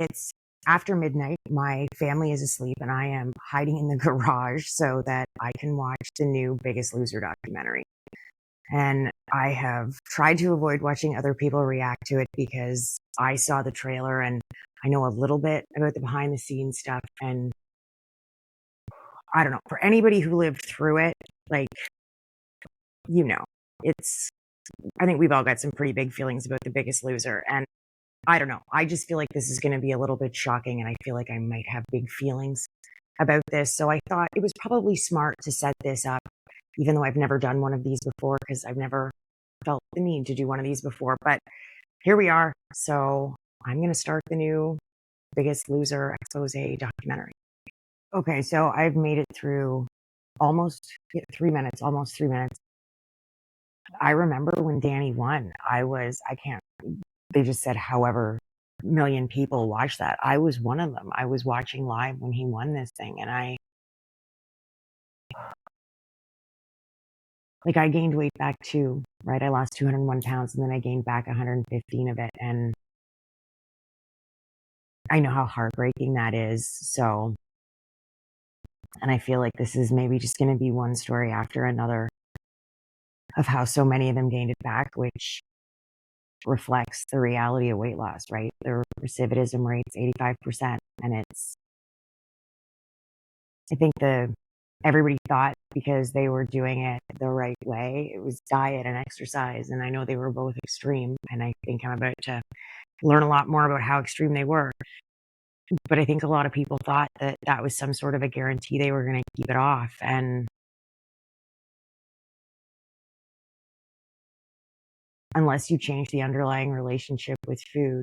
It's after midnight. My family is asleep, and I am hiding in the garage so that I can watch the new Biggest Loser documentary. And I have tried to avoid watching other people react to it because I saw the trailer and I know a little bit about the behind the scenes stuff. And I don't know, for anybody who lived through it, like, you know, it's, I think we've all got some pretty big feelings about the Biggest Loser. And I don't know, I just feel like this is going to be a little bit shocking. And I feel like I might have big feelings about this. So I thought it was probably smart to set this up, even though I've never done one of these before, because I've never felt the need to do one of these before. But here we are. So I'm going to start the new Biggest Loser expose documentary. Okay, so I've made it through almost 3 minutes, almost 3 minutes. I remember when Danny won, I can't, they just said however million people watched that. I was one of them. I was watching live when he won this thing, and I gained weight back too, right? I lost 201 pounds and then I gained back 115 of it. And I know how heartbreaking that is. So, and I feel like this is maybe just going to be one story after another of how so many of them gained it back, which reflects the reality of weight loss, right? The recidivism rate's 85%. And I think everybody thought because they were doing it the right way, it was diet and exercise. And I know they were both extreme. And I think I'm about to learn a lot more about how extreme they were. But I think a lot of people thought that that was some sort of a guarantee they were going to keep it off. And unless you change the underlying relationship with food,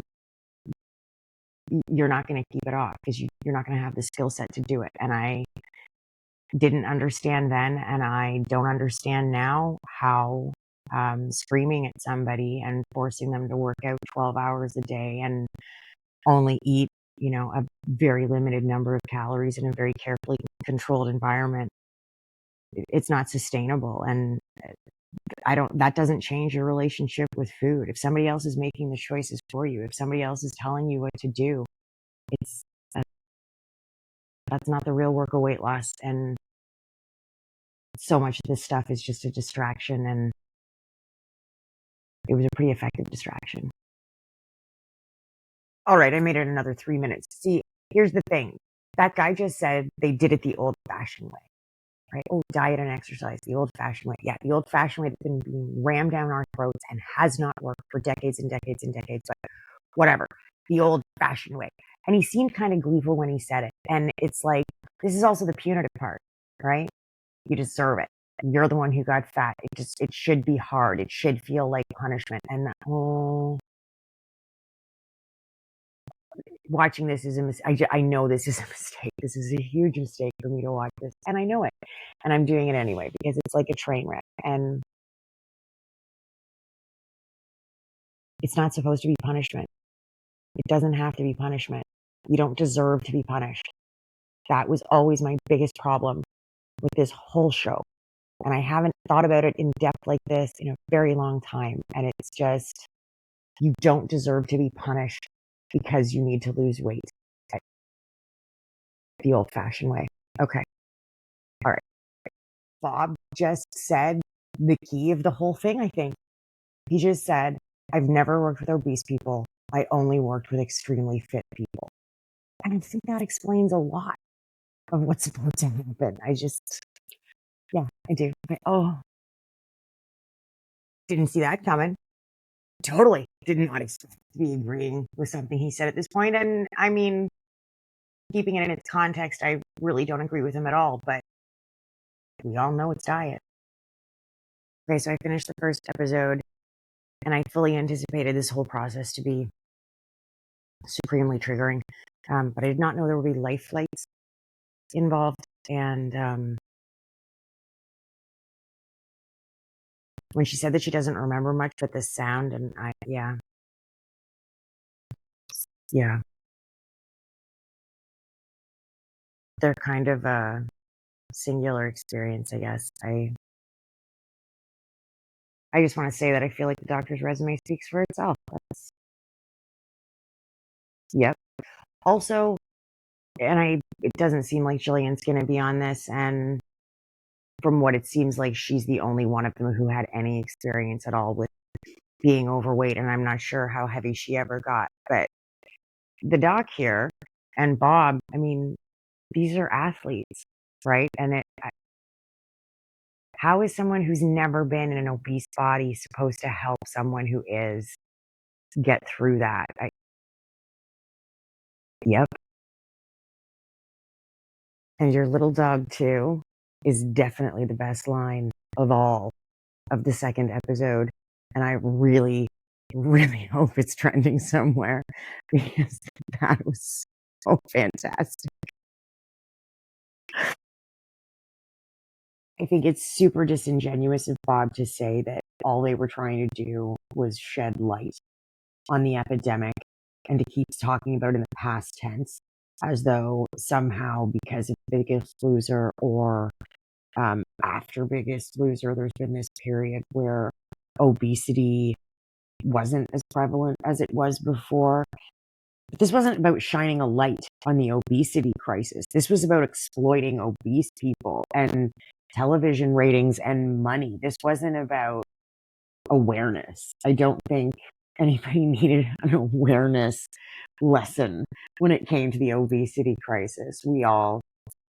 you're not going to keep it off because you're not going to have the skill set to do it. And I didn't understand then, and I don't understand now how screaming at somebody and forcing them to work out 12 hours a day and only eat, a very limited number of calories in a very carefully controlled environment, it's not sustainable. And that doesn't change your relationship with food. If somebody else is making the choices for you, if somebody else is telling you what to do, it's, that's not the real work of weight loss. And so much of this stuff is just a distraction, and it was a pretty effective distraction. All right, I made it another 3 minutes. See, here's the thing. That guy just said they did it the old-fashioned way, right? Oh, diet and exercise, the old-fashioned way. Yeah, the old-fashioned way that's been being rammed down our throats and has not worked for decades and decades and decades, but whatever, the old-fashioned way. And he seemed kind of gleeful when he said it. And it's like, this is also the punitive part, right? You deserve it. You're the one who got fat. It should be hard. It should feel like punishment. And watching this is a mistake. I know this is a mistake. This is a huge mistake for me to watch this. And I know it. And I'm doing it anyway because it's like a train wreck. And it's not supposed to be punishment. It doesn't have to be punishment. You don't deserve to be punished. That was always my biggest problem with this whole show. And I haven't thought about it in depth like this in a very long time. And it's just, you don't deserve to be punished because you need to lose weight the old fashioned way. Okay. All right. Bob just said the key of the whole thing, I think. He just said, I've never worked with obese people. I only worked with extremely fit people. And I think that explains a lot of what's supposed to happen. Yeah, I do. Didn't see that coming. Totally did not expect to be agreeing with something he said at this point. And I mean, keeping it in its context, I really don't agree with him at all, but we all know it's diet. Okay, so I finished the first episode and I fully anticipated this whole process to be supremely triggering. But I did not know there would be life flights involved. And when she said that she doesn't remember much but the sound, and yeah, they're kind of a singular experience, I guess. I just want to say that I feel like the doctor's resume speaks for itself. Yep. Also, it doesn't seem like Jillian's going to be on this. And from what it seems like, she's the only one of them who had any experience at all with being overweight. And I'm not sure how heavy she ever got. But the doc here and Bob, I mean, these are athletes, right? And how is someone who's never been in an obese body supposed to help someone who is get through that? Yep. And your little dog, too, is definitely the best line of all of the second episode. And I really, really hope it's trending somewhere because that was so fantastic. I think it's super disingenuous of Bob to say that all they were trying to do was shed light on the epidemic and to keep talking about it in the past tense as though somehow because of Biggest Loser or after Biggest Loser, there's been this period where obesity wasn't as prevalent as it was before. But this wasn't about shining a light on the obesity crisis. This was about exploiting obese people and television ratings and money. This wasn't about awareness. I don't think anybody needed an awareness lesson when it came to the obesity crisis. We all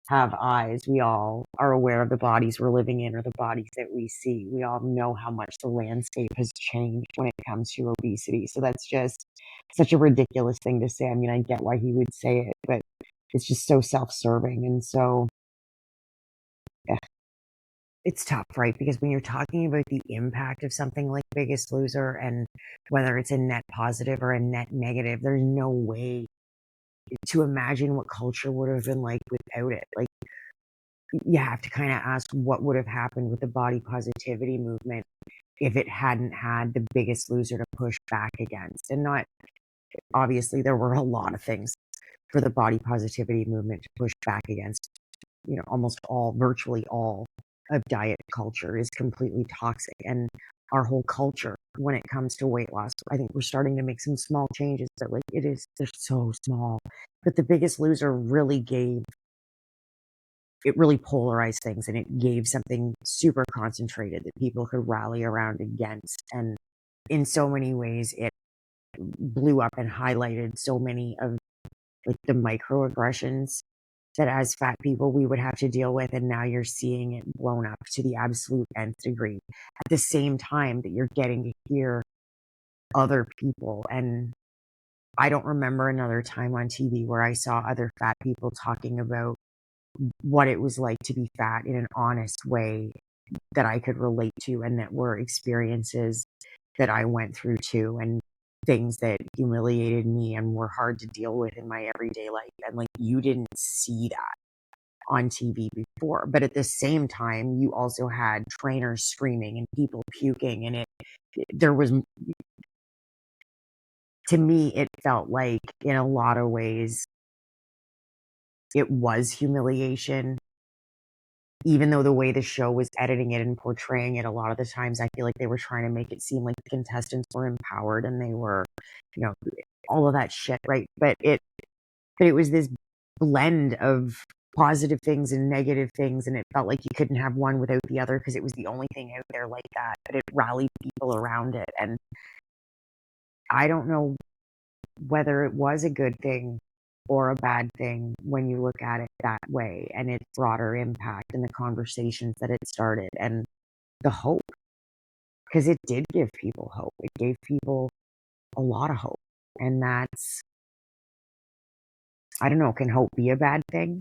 have eyes. We all are aware of the bodies we're living in or the bodies that we see. We all know how much the landscape has changed when it comes to obesity. So that's just such a ridiculous thing to say. I mean, I get why he would say it, but it's just so self-serving. And so yeah, it's tough, right? Because when you're talking about the impact of something like Biggest Loser and whether it's a net positive or a net negative, there's no way to imagine what culture would have been like without it. Like, you have to kind of ask what would have happened with the body positivity movement if it hadn't had the Biggest Loser to push back against. And not, obviously, there were a lot of things for the body positivity movement to push back against. You know, virtually all of diet culture is completely toxic. And our whole culture, when it comes to weight loss, I think we're starting to make some small changes, but like they're so small. But the Biggest Loser really polarized things and it gave something super concentrated that people could rally around against. And in so many ways, it blew up and highlighted so many of like the microaggressions that as fat people we would have to deal with. And now you're seeing it blown up to the absolute nth degree at the same time that you're getting to hear other people. And I don't remember another time on TV where I saw other fat people talking about what it was like to be fat in an honest way that I could relate to and that were experiences that I went through too and things that humiliated me and were hard to deal with in my everyday life. And like, you didn't see that on TV before. But at the same time, you also had trainers screaming and people puking. And there was, to me, it felt like in a lot of ways, it was humiliation. Even though the way the show was editing it and portraying it, a lot of the times I feel like they were trying to make it seem like the contestants were empowered and they were, you know, all of that shit, right? But it was this blend of positive things and negative things, and it felt like you couldn't have one without the other because it was the only thing out there like that. But it rallied people around it, and I don't know whether it was a good thing or a bad thing when you look at it that way and its broader impact and the conversations that it started and the hope, because it did give people hope. It gave people a lot of hope. And that's, I don't know, can hope be a bad thing?